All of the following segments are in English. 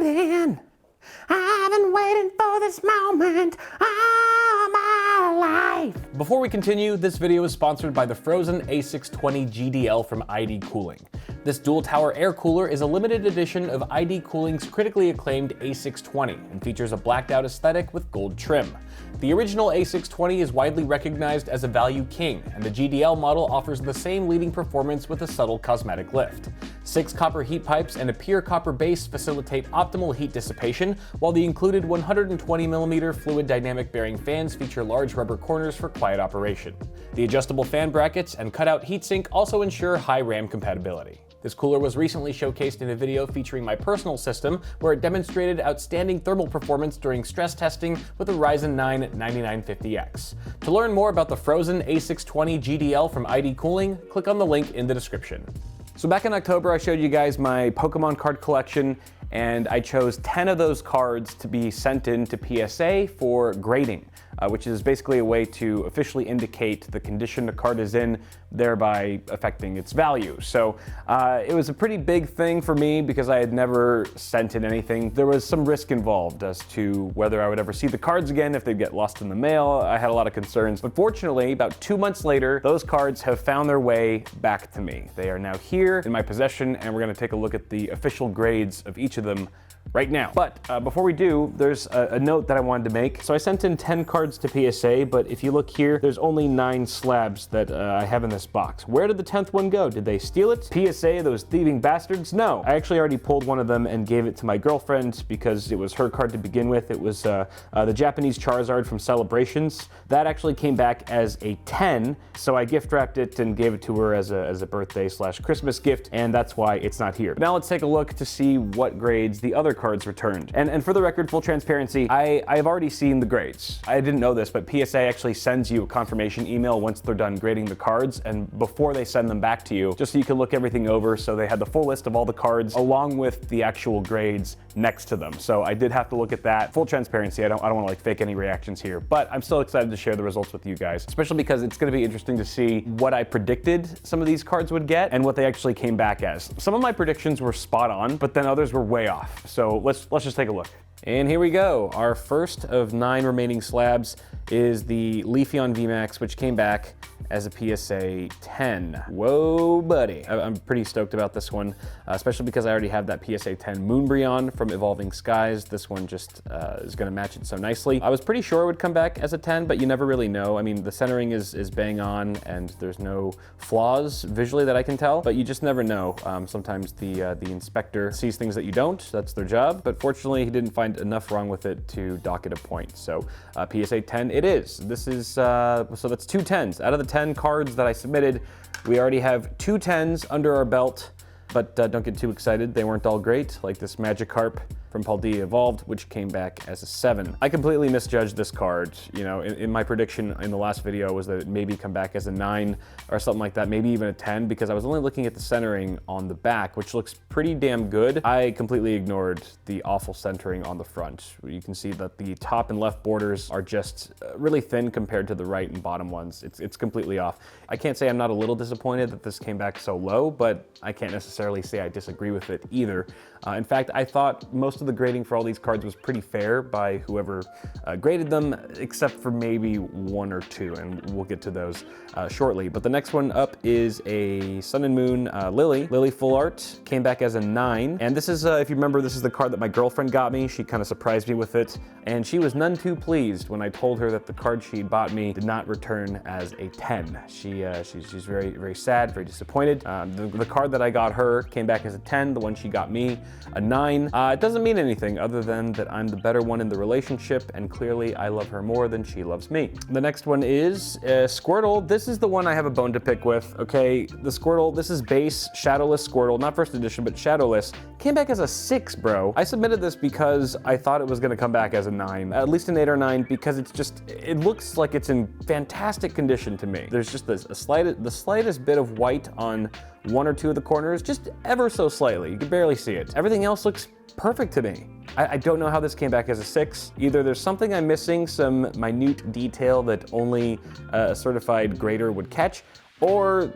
waiting. I've been waiting for this moment all my life. Before we continue, this video is sponsored by the Frozen A620 GDL from ID Cooling. This dual tower air cooler is a limited edition of ID Cooling's critically acclaimed A620 and features a blacked out aesthetic with gold trim. The original A620 is widely recognized as a value king, and the GDL model offers the same leading performance with a subtle cosmetic lift. 6 copper heat pipes and a pure copper base facilitate optimal heat dissipation, while the included 120mm fluid dynamic bearing fans feature large rubber corners for quiet operation. The adjustable fan brackets and cutout heatsink also ensure high RAM compatibility. This cooler was recently showcased in a video featuring my personal system, where it demonstrated outstanding thermal performance during stress testing with a Ryzen 9 9950X. To learn more about the Frozen A620 GDL from ID Cooling, click on the link in the description. So back in October, I showed you guys my Pokemon card collection, and I chose 10 of those cards to be sent in to PSA for grading, which is basically a way to officially indicate the condition the card is in, thereby affecting its value. So it was a pretty big thing for me because I had never sent in anything. There was some risk involved as to whether I would ever see the cards again, if they'd get lost in the mail. I had a lot of concerns, but fortunately, about 2 months later, those cards have found their way back to me. They are now here in my possession, and we're gonna take a look at the official grades of each of them right now. But before we do, there's a note that I wanted to make. So I sent in 10 cards to PSA, but if you look here, there's only 9 slabs that I have in this box. Where did the 10th one go? Did they steal it? PSA, those thieving bastards? No. I actually already pulled one of them and gave it to my girlfriend because it was her card to begin with. It was the Japanese Charizard from Celebrations. That actually came back as a 10, so I gift wrapped it and gave it to her as a birthday / Christmas gift, and that's why it's not here. But now let's take a look to see what grades the other cards returned. And for the record, full transparency, I've already seen the grades. I didn't know this, but PSA actually sends you a confirmation email once they're done grading the cards, and before they send them back to you, just so you can look everything over. So they had the full list of all the cards along with the actual grades next to them. So I did have to look at that. Full transparency, I don't want to like fake any reactions here, but I'm still excited to share the results with you guys, especially because it's going to be interesting to see what I predicted some of these cards would get and what they actually came back as. Some of my predictions were spot on, but then others were way off. So let's just take a look. And here we go. Our first of 9 remaining slabs is the Leafeon VMAX, which came back as a PSA 10. Whoa, buddy. I'm pretty stoked about this one, especially because I already have that PSA 10 Moonbreon from Evolving Skies. This one just is gonna match it so nicely. I was pretty sure it would come back as a 10, but you never really know. I mean, the centering is bang on, and there's no flaws visually that I can tell, but you just never know. Sometimes the inspector sees things that you don't. That's their job, but fortunately, he didn't find enough wrong with it to dock it a point. So PSA 10 it is. This is, so that's 2 10s. Out of the 10 cards that I submitted, we already have 2 10s under our belt, but don't get too excited. They weren't all great, like this Magikarp from Paldea Evolved, which came back as a 7. I completely misjudged this card. You know, in my prediction in the last video was that it maybe come back as a 9 or something like that, maybe even a 10, because I was only looking at the centering on the back, which looks pretty damn good. I completely ignored the awful centering on the front. You can see that the top and left borders are just really thin compared to the right and bottom ones. It's completely off. I can't say I'm not a little disappointed that this came back so low, but I can't necessarily say I disagree with it either. In fact, I thought most of the grading for all these cards was pretty fair by whoever graded them, except for maybe 1 or 2, and we'll get to those shortly. But the next one up is a Sun and Moon Lily Full Art. Came back as a 9, and this is, if you remember, this is the card that my girlfriend got me. She kind of surprised me with it, and she was none too pleased when I told her that the card she bought me did not return as a 10. She's very, very sad, very disappointed. The card that I got her came back as a 10, the one she got me, a 9. It doesn't mean anything other than that I'm the better one in the relationship, and clearly I love her more than she loves me. The next one is Squirtle. This is the one I have a bone to pick with, okay? The Squirtle, this is base Shadowless Squirtle, not first edition, but Shadowless. Came back as a 6, bro. I submitted this because I thought it was gonna come back as a 9, at least an 8 or 9, because it looks like it's in fantastic condition to me. There's just the slightest bit of white on 1 or 2 of the corners, just ever so slightly. You can barely see it. Everything else looks perfect to me. I don't know how this came back as a 6. Either there's something I'm missing, some minute detail that only a certified grader would catch, or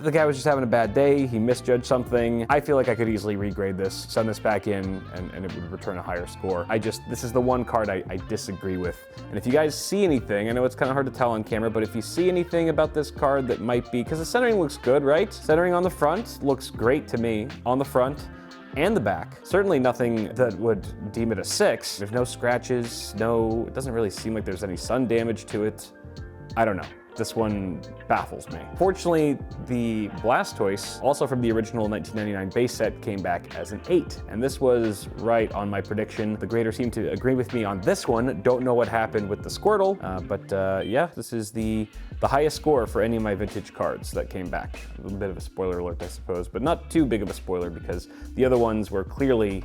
the guy was just having a bad day, he misjudged something. I feel like I could easily regrade this, send this back in, and it would return a higher score. This is the one card I disagree with. And if you guys see anything, I know it's kind of hard to tell on camera, but if you see anything about this card that might be, because the centering looks good, right? Centering on the front looks great to me, on the front and the back. Certainly nothing that would deem it a 6. There's no scratches, it doesn't really seem like there's any sun damage to it. I don't know. This one baffles me. Fortunately, the Blastoise, also from the original 1999 base set, came back as an 8. And this was right on my prediction. The graders seem to agree with me on this one. Don't know what happened with the Squirtle, but yeah, this is the highest score for any of my vintage cards that came back. A little bit of a spoiler alert, I suppose, but not too big of a spoiler because the other ones were clearly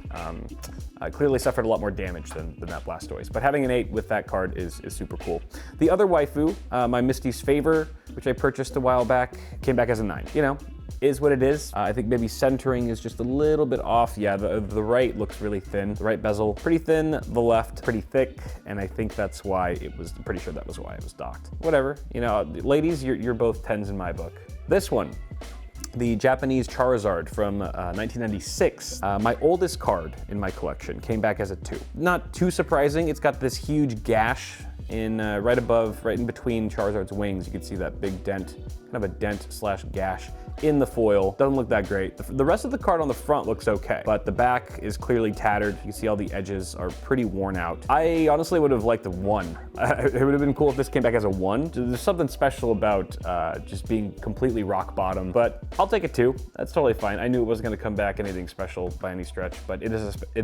suffered a lot more damage than that Blastoise. But having an 8 with that card is super cool. The other waifu, my Misty's Favor, which I purchased a while back, came back as a 9. You know, is what it is. I think maybe centering is just a little bit off. Yeah, the right looks really thin. The right bezel, pretty thin. The left, pretty thick. And I think that's why pretty sure that was why it was docked. Whatever, you know, ladies, you're both 10s in my book. This one, the Japanese Charizard from 1996. My oldest card in my collection came back as a 2. Not too surprising. It's got this huge gash right in between Charizard's wings. You can see that big dent, kind of a dent / gash in the foil. Doesn't look that great. The rest of the card on the front looks okay, but the back is clearly tattered. You can see all the edges are pretty worn out. I honestly would have liked a 1. It would have been cool if this came back as a 1. There's something special about just being completely rock bottom, but I'll take a 2. That's totally fine. I knew it wasn't gonna come back anything special by any stretch, but it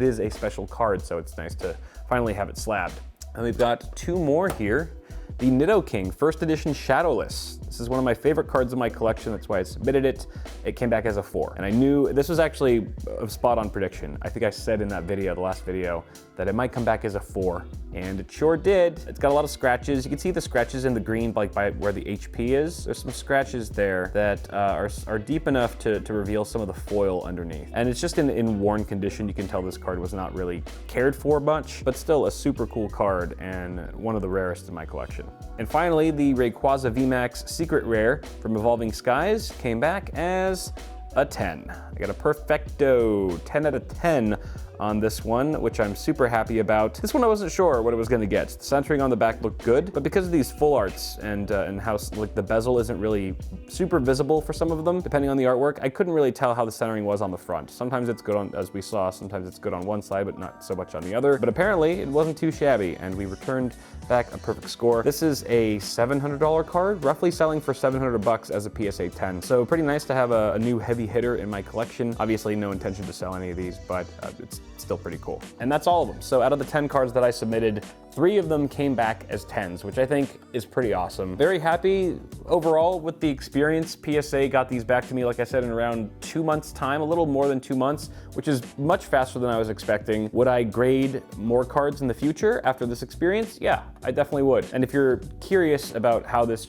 is a special card, so it's nice to finally have it slabbed. And we've got 2 more here. The Nidoking First Edition Shadowless. This is one of my favorite cards in my collection. That's why I submitted it. It came back as a 4. And I knew this was actually a spot-on prediction. I think I said in that video, the last video, that it might come back as a 4. And it sure did. It's got a lot of scratches. You can see the scratches in the green, like by where the HP is. There's some scratches there that are deep enough to reveal some of the foil underneath. And it's just in worn condition. You can tell this card was not really cared for much, but still a super cool card and one of the rarest in my collection. And finally, the Rayquaza VMAX Secret Rare from Evolving Skies came back as a 10. I got a perfecto 10 out of 10 on this one, which I'm super happy about. This one I wasn't sure what it was gonna get. The centering on the back looked good, but because of these full arts and how like the bezel isn't really super visible for some of them, depending on the artwork, I couldn't really tell how the centering was on the front. Sometimes it's good on, as we saw, sometimes it's good on one side, but not so much on the other. But apparently it wasn't too shabby, and we returned back a perfect score. This is a $700 card, roughly selling for $700 as a PSA 10. So pretty nice to have a new heavy hitter in my collection. Obviously no intention to sell any of these, but it's still pretty cool. And that's all of them. So out of the 10 cards that I submitted, 3 of them came back as 10s, which I think is pretty awesome. Very happy overall with the experience. PSA got these back to me, like I said, in around 2 months' time, a little more than 2 months, which is much faster than I was expecting. Would I grade more cards in the future after this experience? Yeah, I definitely would. And if you're curious about how this,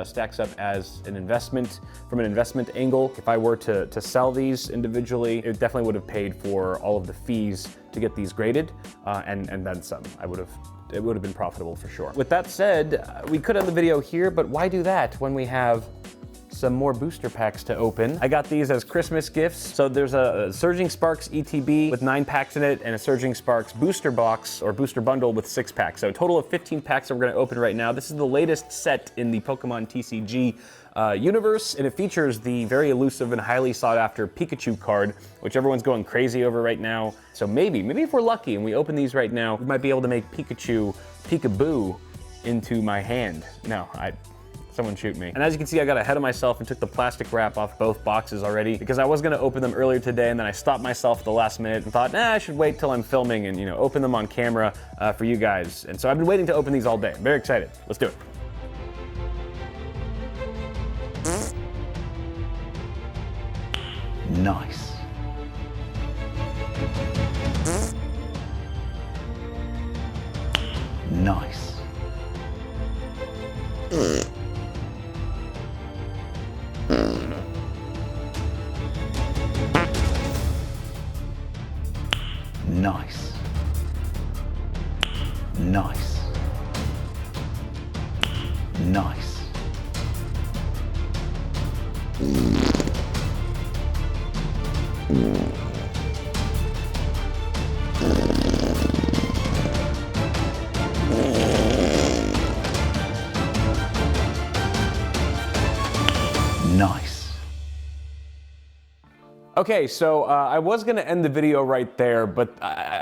stacks up as an investment, from an investment angle, if I were to sell these individually, it definitely would have paid for all of the fees to get these graded, and then some. It would have been profitable for sure. With that said, we could end the video here, but why do that when we have some more booster packs to open? I got these as Christmas gifts. So there's a Surging Sparks ETB with 9 packs in it, and a Surging Sparks booster box or booster bundle with 6 packs. So a total of 15 packs that we're gonna open right now. This is the latest set in the Pokemon TCG universe, and it features the very elusive and highly sought after Pikachu card, which everyone's going crazy over right now. So maybe if we're lucky and we open these right now, we might be able to make Pikachu Peekaboo into my hand. No, someone shoot me. And as you can see, I got ahead of myself and took the plastic wrap off both boxes already because I was gonna open them earlier today, and then I stopped myself at the last minute and thought, I should wait till I'm filming and open them on camera for you guys. And so I've been waiting to open these all day. I'm very excited. Let's do it. Nice. Nice. Nice. Nice. Nice. Nice. Okay, so I was gonna end the video right there, but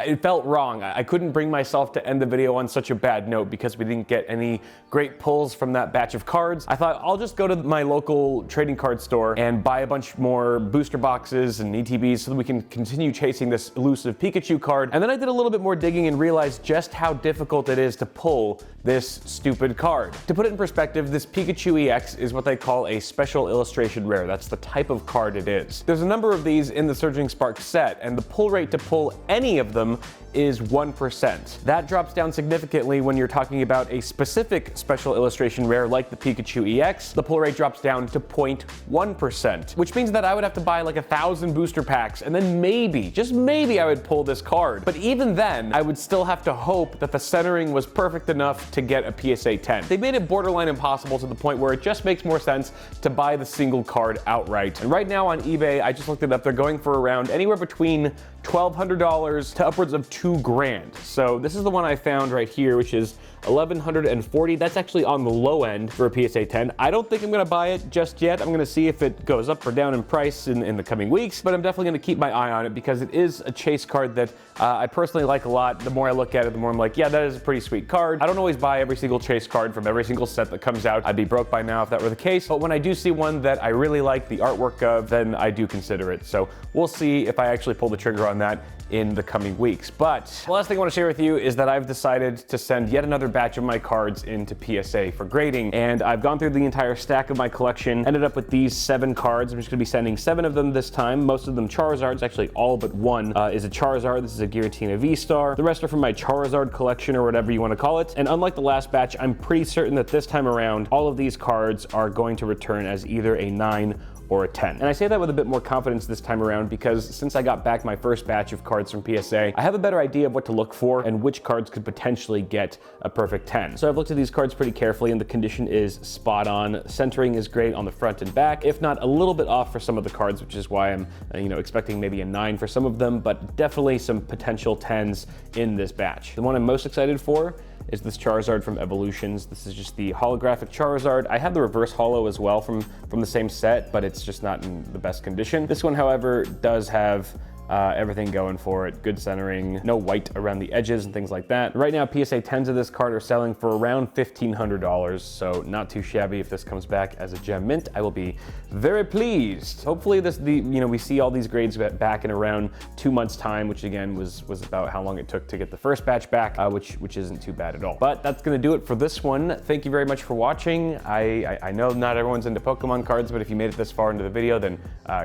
it felt wrong. I couldn't bring myself to end the video on such a bad note because we didn't get any great pulls from that batch of cards. I thought I'll just go to my local trading card store and buy a bunch more booster boxes and ETBs so that we can continue chasing this elusive Pikachu card. And then I did a little bit more digging and realized just how difficult it is to pull this stupid card. To put it in perspective, this Pikachu EX is what they call a special illustration rare. That's the type of card it is. There's a number of these in the Surging Spark set, and the pull rate to pull any of them is 1%. That drops down significantly when you're talking about a specific special illustration rare like the Pikachu EX. The pull rate drops down to 0.1%, which means that I would have to buy like 1,000 booster packs, and then maybe, just maybe I would pull this card. But even then, I would still have to hope that the centering was perfect enough to get a PSA 10. They made it borderline impossible to the point where it just makes more sense to buy the single card outright. And right now on eBay, I just looked it up, they're going for around anywhere between $1,200 to upwards of $2,000. So this is the one I found right here, which is $1,140. That's actually on the low end for a PSA 10. I don't think I'm gonna buy it just yet. I'm gonna see if it goes up or down in price in the coming weeks, but I'm definitely gonna keep my eye on it because it is a chase card that I personally like a lot. The more I look at it, the more I'm like, yeah, that is a pretty sweet card. I don't always buy every single chase card from every single set that comes out. I'd be broke by now if that were the case, but when I do see one that I really like the artwork of, then I do consider it. So we'll see if I actually pull the trigger on that in the coming weeks. But the last thing I want to share with you is that I've decided to send yet another batch of my cards into PSA for grading, and I've gone through the entire stack of my collection, ended up with these 7 cards. I'm just going to be sending 7 of them this time, most of them Charizards. Actually all but one is a Charizard. This is a Giratina V-Star. The rest are from my Charizard collection or whatever you want to call it, and unlike the last batch, I'm pretty certain that this time around all of these cards are going to return as either a 9 or a 10. And I say that with a bit more confidence this time around because since I got back my first batch of cards from PSA, I have a better idea of what to look for and which cards could potentially get a perfect 10. So I've looked at these cards pretty carefully and the condition is spot on. Centering is great on the front and back, if not a little bit off for some of the cards, which is why I'm expecting maybe a 9 for some of them, but definitely some potential 10s in this batch. The one I'm most excited for is this Charizard from Evolutions. This is just the holographic Charizard. I have the reverse holo as well from the same set, but it's just not in the best condition. This one, however, does have everything going for it. Good centering, no white around the edges and things like that. Right now, PSA 10s of this card are selling for around $1,500, so not too shabby. If this comes back as a gem mint, I will be very pleased. Hopefully we see all these grades back in around 2 months time, which again was about how long it took to get the first batch back, which isn't too bad at all. But that's gonna do it for this one. Thank you very much for watching. I know not everyone's into Pokemon cards, but if you made it this far into the video, then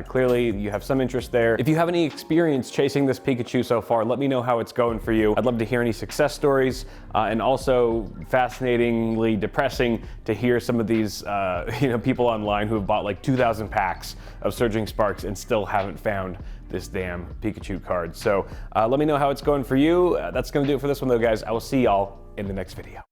clearly you have some interest there. If you have any experience chasing this Pikachu so far, let me know how it's going for you. I'd love to hear any success stories, and also fascinatingly depressing to hear some of these people online who have bought like 2,000 packs of Surging Sparks and still haven't found this damn Pikachu card. So let me know how it's going for you. That's gonna do it for this one though, guys. I will see y'all in the next video.